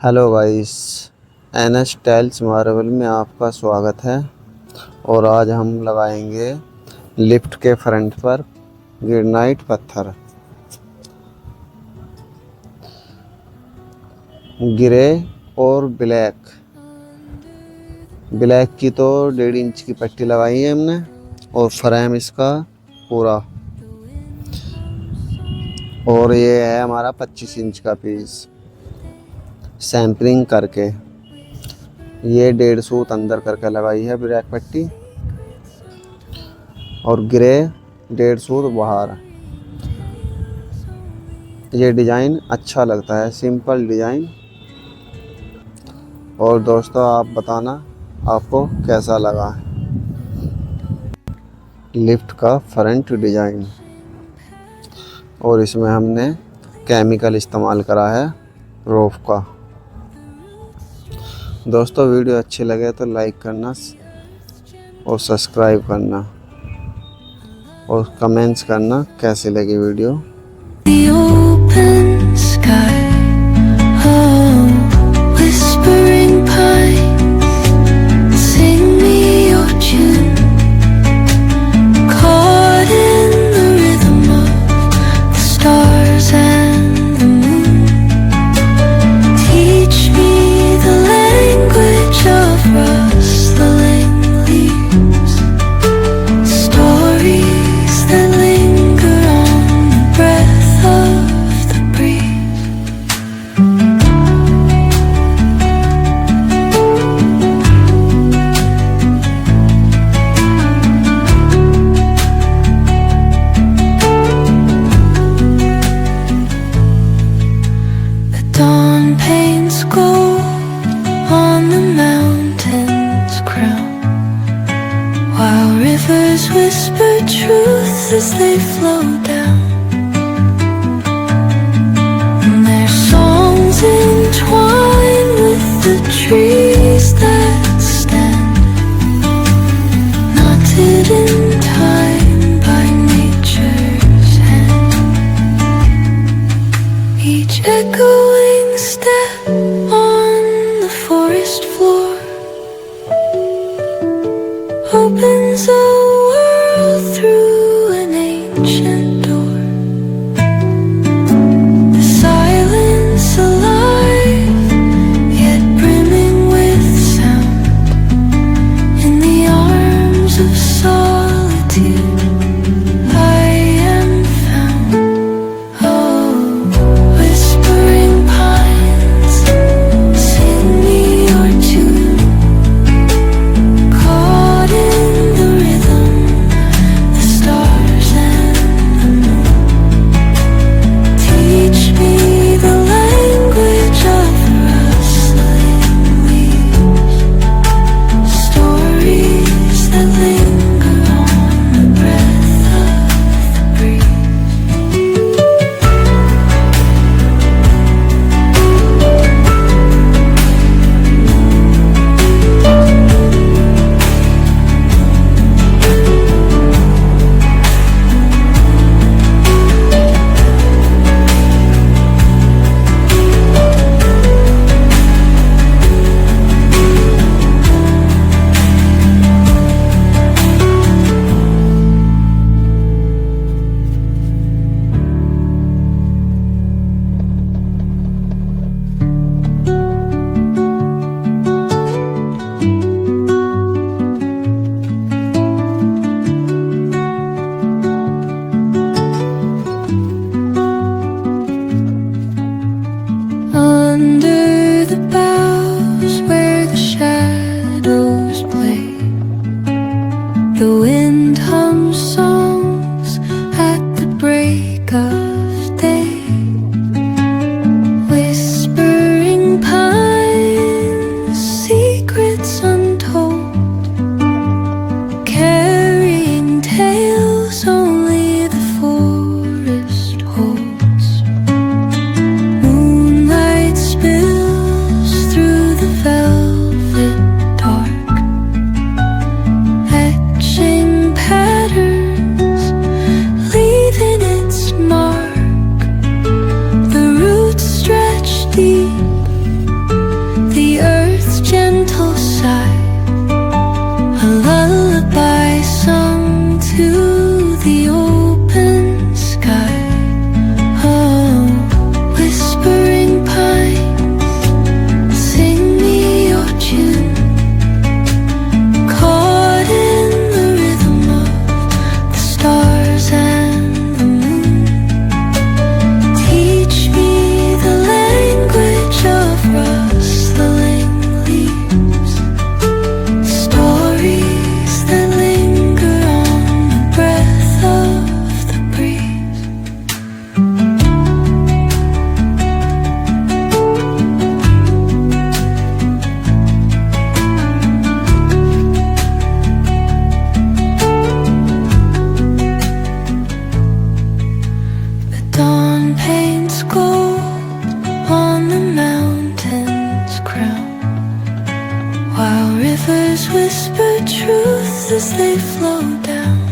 Hello guys, NH tiles marble में आपका स्वागत है। और आज हम लगाएंगे लिफ्ट के फ्रंट पर ग्रेनाइट पत्थर। ग्रे और ब्लैक की तो 1.5 इंच की पट्टी लगाई है हमने, और फ्रेम इसका पूरा। और ये है हमारा 25 इंच का पीस सैंपलिंग करके। ये 1.5 सूत अंदर करके लगाई है ब्लैक पट्टी, और ग्रे 1.5 सूत बाहर। ये डिज़ाइन अच्छा लगता है, सिंपल डिज़ाइन। और दोस्तों आप बताना आपको कैसा लगा लिफ्ट का फ्रंट डिज़ाइन। और इसमें हमने केमिकल इस्तेमाल करा है रोफ का। दोस्तों वीडियो अच्छी लगे तो लाइक करना और सब्सक्राइब करना और कमेंट्स करना कैसी लगी video. The open sky, oh, whispering pines, sing me your tune, caught in the rhythm of the stars and the moon. Teach me the language of rustling leaves, stories that linger on the breath of the breeze. The dawn paints gold on the mountain's crown, while rivers whisper truth as they flow down. And their songs entwine with the trees that stand, knotted in time by nature's hand. Each echoing step on the forest floor opens a world through an ancient door. The silence alive, yet brimming with sound. In the arms of solitude I am found. Oh, whispering pines, sing me your tune, caught in the rhythm, the stars and the moon. Teach me the language of rustling leaves, stories that linger on the breath of the breeze. Under the boughs where the shadows play, the wind hums songs at the break of day. Whispering pines, secrets untold, carrying tales only the forest holds. Moonlight spills through Waters whisper truths as they flow down.